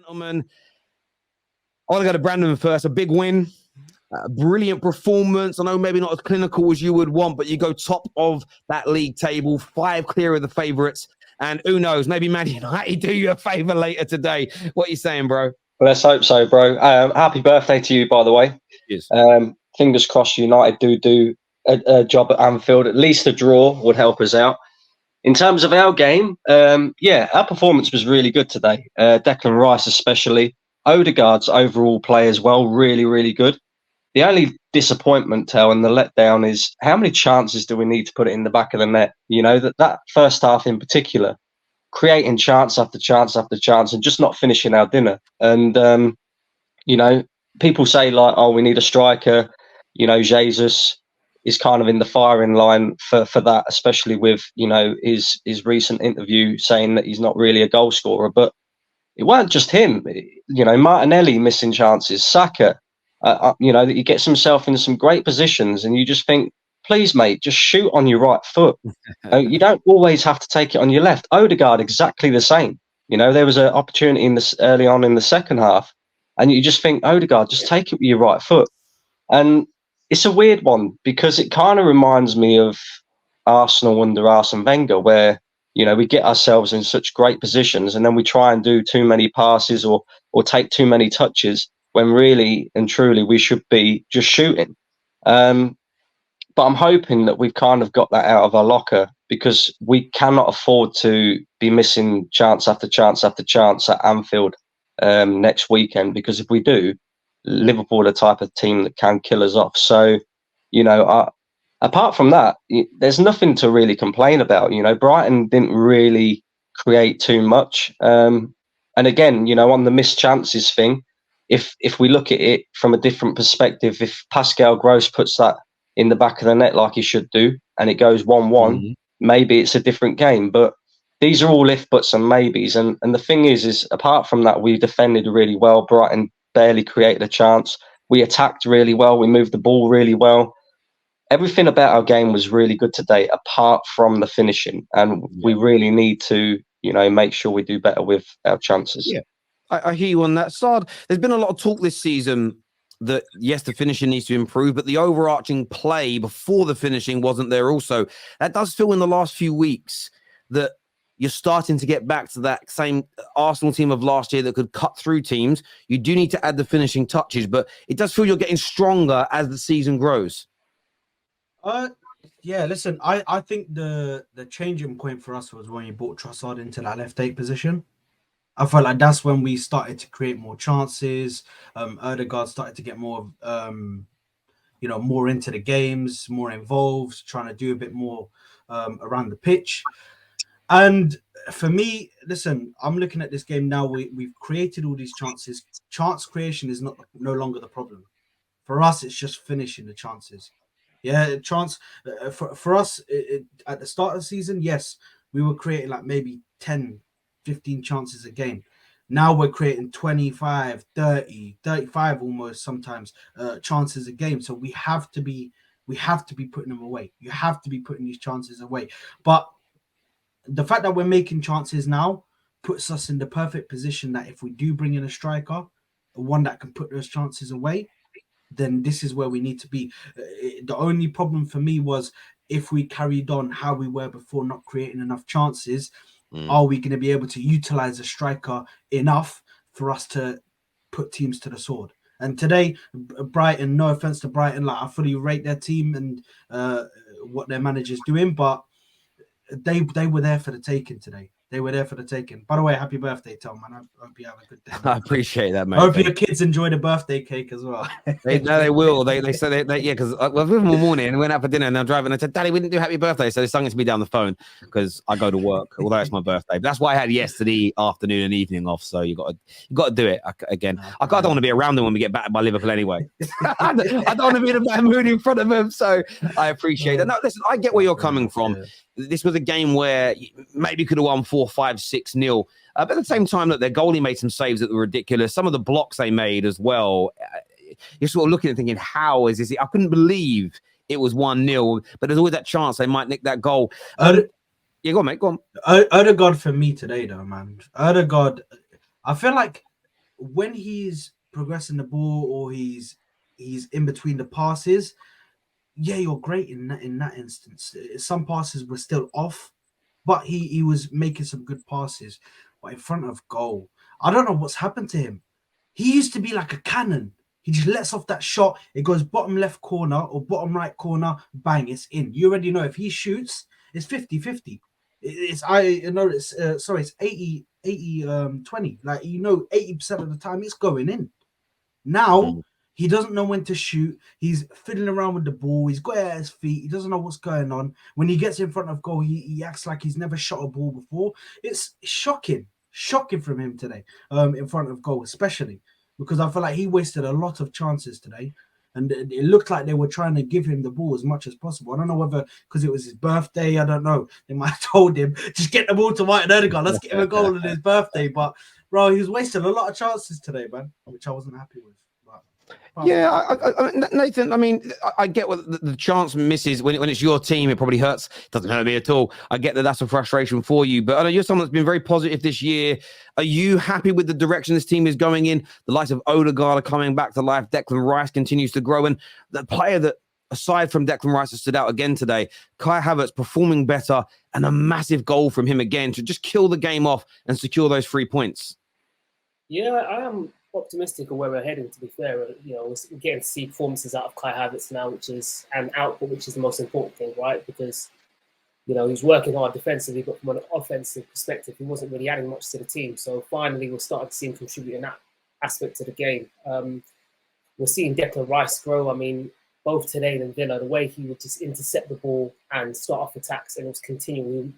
gentlemen. I want to go to Brandon first. A big win, brilliant performance. I know maybe not as clinical as you would want, but you go top of that league table, 5 clear of the favourites. And who knows, maybe Man United do you a favour later today. What are you saying, bro? Let's hope so, bro. Happy birthday to you, by the way. Yes. Fingers crossed United do a job at Anfield. At least a draw would help us out. In terms of our game, our performance was really good today. Declan Rice especially. Odegaard's overall play as well, really, really good. The only disappointment, Tel, and the letdown is how many chances do we need to put it in the back of the net? You know, that first half in particular, creating chance after chance after chance and just not finishing our dinner. And, people say like, oh, we need a striker. You know, Jesus is kind of in the firing line for that, especially with, his recent interview saying that he's not really a goal scorer. But it weren't just him. Martinelli missing chances, Saka, that he gets himself in some great positions and you just think, please, mate, just shoot on your right foot. You don't always have to take it on your left. Odegaard, exactly the same. There was an opportunity early on in the second half and you just think, Odegaard, just take it with your right foot. And it's a weird one because it kind of reminds me of Arsenal under Arsene Wenger where, we get ourselves in such great positions and then we try and do too many passes or take too many touches when really and truly we should be just shooting. But I'm hoping that we've kind of got that out of our locker because we cannot afford to be missing chance after chance after chance at Anfield next weekend because if we do, Liverpool are the type of team that can kill us off. So, apart from that, there's nothing to really complain about. Brighton didn't really create too much. And again, on the missed chances thing, if we look at it from a different perspective, if Pascal Gross puts that in the back of the net like he should do, and it goes 1-1, maybe it's a different game. But these are all if, buts and maybes. And the thing is apart from that, we defended really well. Brighton barely created a chance. We attacked really well. We moved the ball really well. Everything about our game was really good today, apart from the finishing. And we really need to, make sure we do better with our chances. Yeah, I hear you on that side. There's been a lot of talk this season that, yes, the finishing needs to improve, but the overarching play before the finishing wasn't there also. That does feel in the last few weeks that you're starting to get back to that same Arsenal team of last year that could cut through teams. You do need to add the finishing touches, but it does feel you're getting stronger as the season grows. Listen, I think the changing point for us was when you brought Trossard into that left 8 position. I felt like that's when we started to create more chances. Odegaard started to get more, more into the games, more involved, trying to do a bit more around the pitch. And for me, listen, I'm looking at this game now. We've created all these chances. Chance creation is no longer the problem. For us, it's just finishing the chances. Yeah, chance for us at the start of the season, yes, we were creating like maybe 10, 15 chances a game. Now we're creating 25, 30, 35 almost sometimes chances a game. So we have to be putting them away. You have to be putting these chances away. But the fact that we're making chances now puts us in the perfect position that if we do bring in a striker, one that can put those chances away, then this is where we need to be. The only problem for me was if we carried on how we were before, not creating enough chances, are we going to be able to utilize a striker enough for us to put teams to the sword? And today, Brighton, no offense to Brighton, like I fully rate their team and what their manager's doing, but they were there for the taking today. They were there for the taking. By the way, happy birthday, Tom, man. I hope you have a good day. I appreciate that, mate. I hope your kids enjoy the birthday cake as well. They will. They said they yeah, because I was with them all morning and went out for dinner and I'm driving. I said, Daddy, we didn't do happy birthday. So they sung it to me down the phone because I go to work, although it's my birthday. But that's why I had yesterday afternoon and evening off. So you got to do it again. I don't want to be around them when we get battered by Liverpool anyway. I don't want to be in a bad mood in front of them. So I appreciate that. No, listen, I get where you're coming from. Yeah. This was a game where maybe could have won 4-5-6-0. But at the same time, that their goalie made some saves that were ridiculous. Some of the blocks they made as well. You're sort of looking and thinking, how is this? I couldn't believe it was 1-0, but there's always that chance they might nick that goal. Yeah, go on, mate. Go on. Odegaard for me today, though, man. Odegaard, I feel like when he's progressing the ball or he's in between the passes, yeah, you're great in that instance. Some passes were still off, but he was making some good passes. But in front of goal, I don't know what's happened to him. He used to be like a cannon. He just lets off that shot. It goes bottom left corner or bottom right corner. Bang, it's in. You already know if he shoots, it's 50-50. It's I know it's sorry, it's 80-20. Like 80% of the time it's going in. Now he doesn't know when to shoot. He's fiddling around with the ball. He's got it at his feet. He doesn't know what's going on. When he gets in front of goal, he acts like he's never shot a ball before. It's shocking from him today, in front of goal, especially because I feel like he wasted a lot of chances today. And it looked like they were trying to give him the ball as much as possible. I don't know whether because it was his birthday. I don't know. They might have told him, just get the ball to Martin Odegaard. Let's get him a goal on his birthday. But, bro, he was wasting a lot of chances today, man, which I wasn't happy with. Yeah, Nathan, I mean, I get what the chance misses when it's your team. It probably hurts. It doesn't hurt me at all. I get that that's a frustration for you. But I know you're someone that's been very positive this year. Are you happy with the direction this team is going in? The likes of Odegaard are coming back to life. Declan Rice continues to grow. And the player that, aside from Declan Rice, has stood out again today, Kai Havertz performing better and a massive goal from him again to just kill the game off and secure those 3 points. Yeah, I am optimistic of where we're heading, to be fair. We're getting to see performances out of Kai Havertz now, and output, which is the most important thing, right? Because, he's working hard defensively, but from an offensive perspective, he wasn't really adding much to the team. So finally, we're starting to see him contribute in that aspect to the game. We're seeing Declan Rice grow. I mean, both today and Villa, the way he would just intercept the ball and start off attacks, and it was continually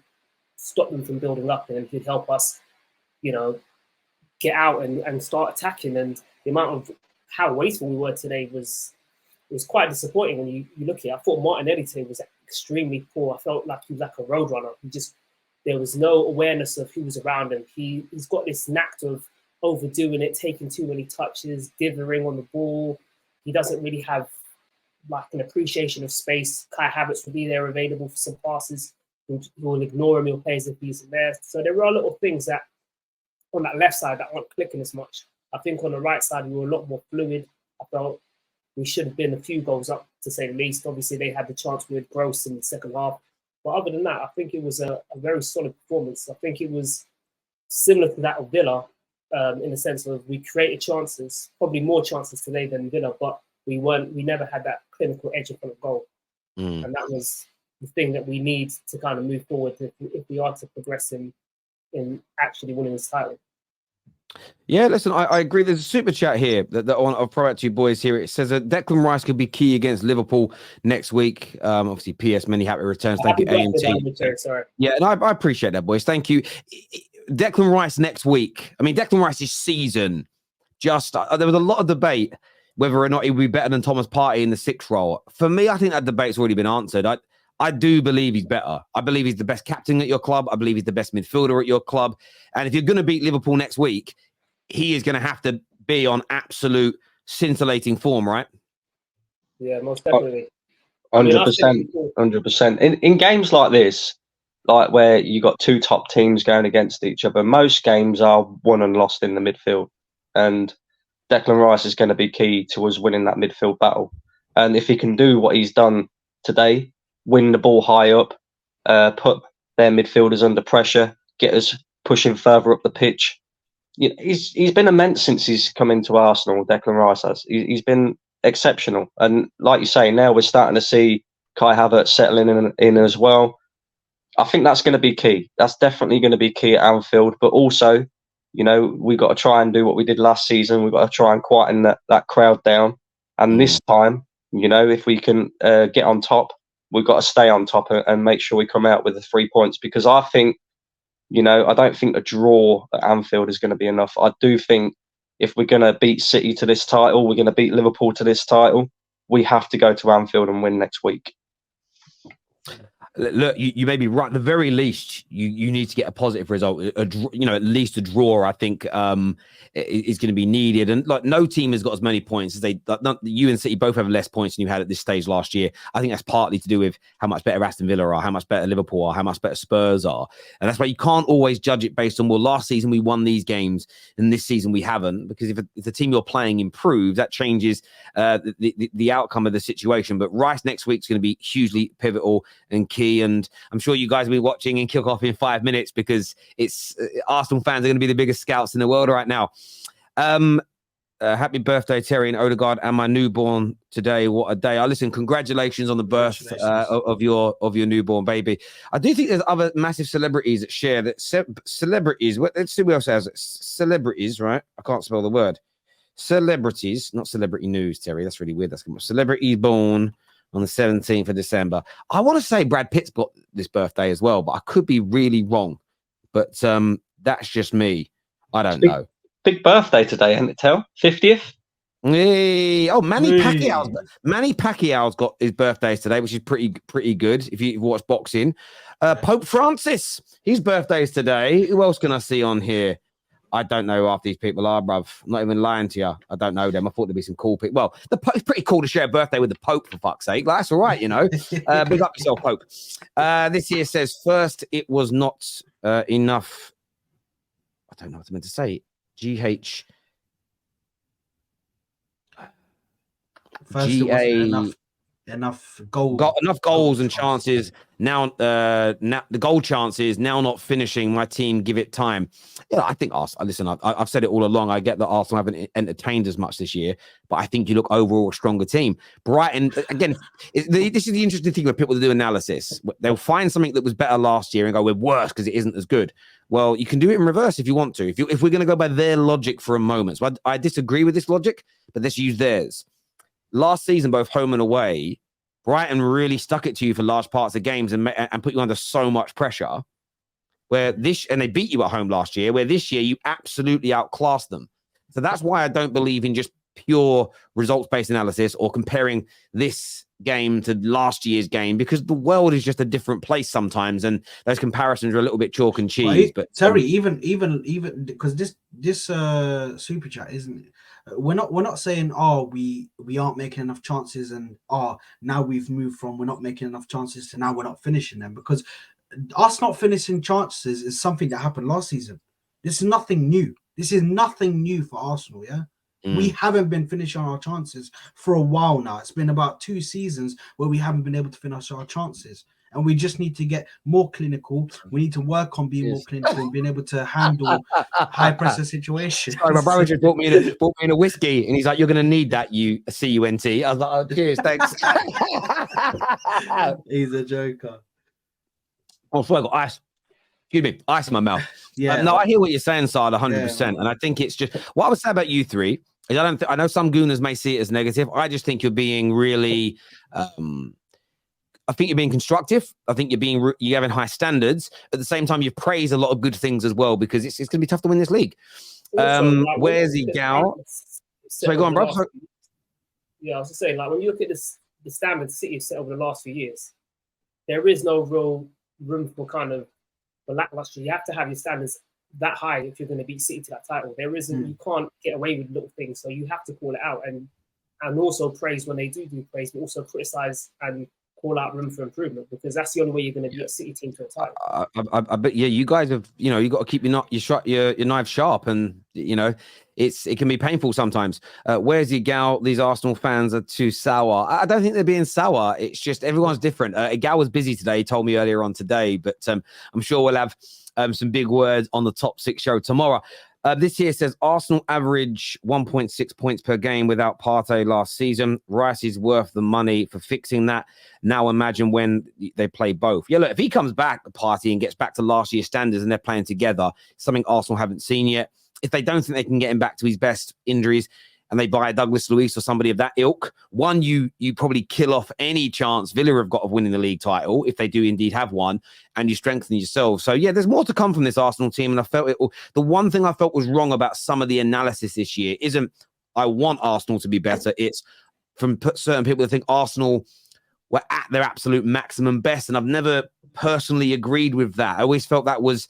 stop them from building up, and he'd help us, get out and start attacking. And the amount of how wasteful we were today was quite disappointing when you look at it. I thought Martinelli today was extremely poor. I felt like he was like a roadrunner. There was no awareness of who was around him. He's got this knack of overdoing it, taking too many touches, dithering on the ball. He doesn't really have like an appreciation of space. Kai Havertz will be there available for some passes. He will ignore him. He'll play as if he's there. So there are little things that on that left side that aren't clicking as much. I think on the right side, we were a lot more fluid. I felt we should have been a few goals up, to say the least. Obviously, they had the chance with Gross in the second half. But other than that, I think it was a very solid performance. I think it was similar to that of Villa in the sense of we created chances, probably more chances today than Villa, but we never had that clinical edge in front of goal. And that was the thing that we need to kind of move forward if we are to progress in actually winning this title. Yeah, listen, I agree. There's a super chat here that I'll throw out to you boys here. It says that Declan Rice could be key against Liverpool next week. Obviously, PS, many happy returns. Thank you, AMT. Sorry. Yeah, and I appreciate that, boys. Thank you. Declan Rice next week. I mean, Declan Rice's season, there was a lot of debate whether or not he would be better than Thomas Partey in the 6th role. For me, I think that debate's already been answered. I do believe he's better. I believe he's the best captain at your club. I believe he's the best midfielder at your club. And if you're going to beat Liverpool next week, he is going to have to be on absolute scintillating form, right? Yeah, most definitely. 100%. 100%. In games like this, like where you got two top teams going against each other, most games are won and lost in the midfield. And Declan Rice is going to be key to us winning that midfield battle. And if he can do what he's done today, win the ball high up, put their midfielders under pressure, get us pushing further up the pitch. He's been immense since he's come into Arsenal. Declan Rice has. He's been exceptional, and like you say, now we're starting to see Kai Havertz settling in as well. I think that's going to be key. That's definitely going to be key at Anfield. But also, we've got to try and do what we did last season. We've got to try and quieten that crowd down. And this time, if we can get on top, we've got to stay on top and make sure we come out with the 3 points. Because I think, I don't think a draw at Anfield is going to be enough. I do think if we're going to beat City to this title, we're going to beat Liverpool to this title, we have to go to Anfield and win next week. Look, you may be right. At the very least, you need to get a positive result. At least a draw, I think, is going to be needed. And like, no team has got as many points as you and City both have less points than you had at this stage last year. I think that's partly to do with how much better Aston Villa are, how much better Liverpool are, how much better Spurs are. And that's why you can't always judge it based on, well, last season we won these games and this season we haven't. Because if the team you're playing improves, that changes the outcome of the situation. But Rice next week is going to be hugely pivotal and key. And I'm sure you guys will be watching and kick off in 5 minutes because it's Arsenal fans are going to be the biggest scouts in the world right now. Happy birthday, Terry and Odegaard, and my newborn today. What a day! Listen, congratulations on the birth of your newborn baby. I do think there's other massive celebrities that share that. Celebrities. Let's see what else has celebrities. Right? I can't spell the word. Celebrities, not celebrity news, Terry. That's really weird. That's celebrity born on the 17th of December. I want to say Brad Pitt's got this birthday as well, but I could be really wrong. But that's just me. I don't know. Big birthday today, isn't it, Tel? 50th? Hey. Oh, Manny Pacquiao's got his birthdays today, which is pretty good if you watch boxing. Pope Francis, his birthday's today. Who else can I see on here? I don't know half these people are, bruv. I'm not even lying to you. I don't know them. I thought there'd be some cool people. Well, it's pretty cool to share a birthday with the Pope, for fuck's sake. Like, that's all right, you know. Big up yourself, Pope. This year says, first, it was not enough. I don't know what I meant to say. GH. First, it wasn't enough goals. Got enough goals and chances. Now the goal chances now not finishing. My team give it time. Yeah, I think Arsenal. Listen, I've said it all along. I get that Arsenal haven't entertained as much this year, but I think you look overall a stronger team. Brighton, again, this is the interesting thing when people do analysis. They'll find something that was better last year and go, we're worse because it isn't as good. Well, you can do it in reverse if you want to. If we're going to go by their logic for a moment. So I disagree with this logic, but let's use theirs. Last season, both home and away, Brighton really stuck it to you for large parts of games and put you under so much pressure. And they beat you at home last year, where this year you absolutely outclassed them. So that's why I don't believe in just pure results-based analysis or comparing this game to last year's game, because the world is just a different place sometimes, and those comparisons are a little bit chalk and cheese. But Terry, even because this super chat isn't. We're not saying we aren't making enough chances and now we've moved from we're not making enough chances to now we're not finishing them, because us not finishing chances is something that happened last season. This is nothing new. This is nothing new for Arsenal. Yeah. We haven't been finishing our chances for a while now. It's been about 2 seasons where we haven't been able to finish our chances. And we just need to get more clinical. We need to work on being more clinical and being able to handle high pressure situations. Sorry, my brother just brought me in a whiskey, and he's like, "You're going to need that, you CUNT." I was like, "Oh, cheers, thanks." He's a joker. Oh, sorry, I got ice. Excuse me, ice in my mouth. Yeah. No, I hear what you're saying, Sard, 100%, and I think it's just what I would say about you three is I know some gooners may see it as negative. I just think you're being really. I think you're being constructive. I think you're having high standards. At the same time, you've praised a lot of good things as well, because it's going to be tough to win this league. Where's the gal? Sorry, go on, bro. Yeah, I was just saying, like, when you look at the standards City have set over the last few years, there is no real room for lackluster. You have to have your standards that high if you're going to beat City to that title. There isn't. You can't get away with little things, so you have to call it out and also praise when they do praise, but also criticize and call out room for improvement, because that's the only way you're going to beat a City team to a title. I bet you guys have, you got to keep your knife sharp, and it can be painful sometimes. Where's your gal? These Arsenal fans are too sour. I don't think they're being sour. It's just everyone's different. Gal was busy today. He told me earlier on today, but I'm sure we'll have some big words on the top 6 show tomorrow. This here says Arsenal average 1.6 points per game without Partey last season. Rice is worth the money for fixing that. Now imagine when they play both. Yeah, look, if he comes back, Partey, and gets back to last year's standards and they're playing together, something Arsenal haven't seen yet. If they don't think they can get him back to his best injuries, and they buy a Douglas Luiz or somebody of that ilk, you probably kill off any chance Villa have got of winning the league title, if they do indeed have one, and you strengthen yourself. So, yeah, there's more to come from this Arsenal team, and I felt the one thing I felt was wrong about some of the analysis this year isn't I want Arsenal to be better. It's from certain people that think Arsenal were at their absolute maximum best. And I've never personally agreed with that. I always felt that was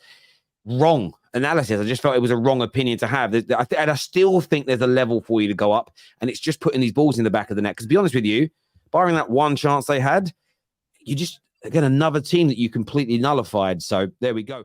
wrong analysis. I just felt it was a wrong opinion to have. And I still think there's a level for you to go up, and it's just putting these balls in the back of the net. Because to be honest with you, barring that one chance they had, you just, again, another team that you completely nullified. So there we go.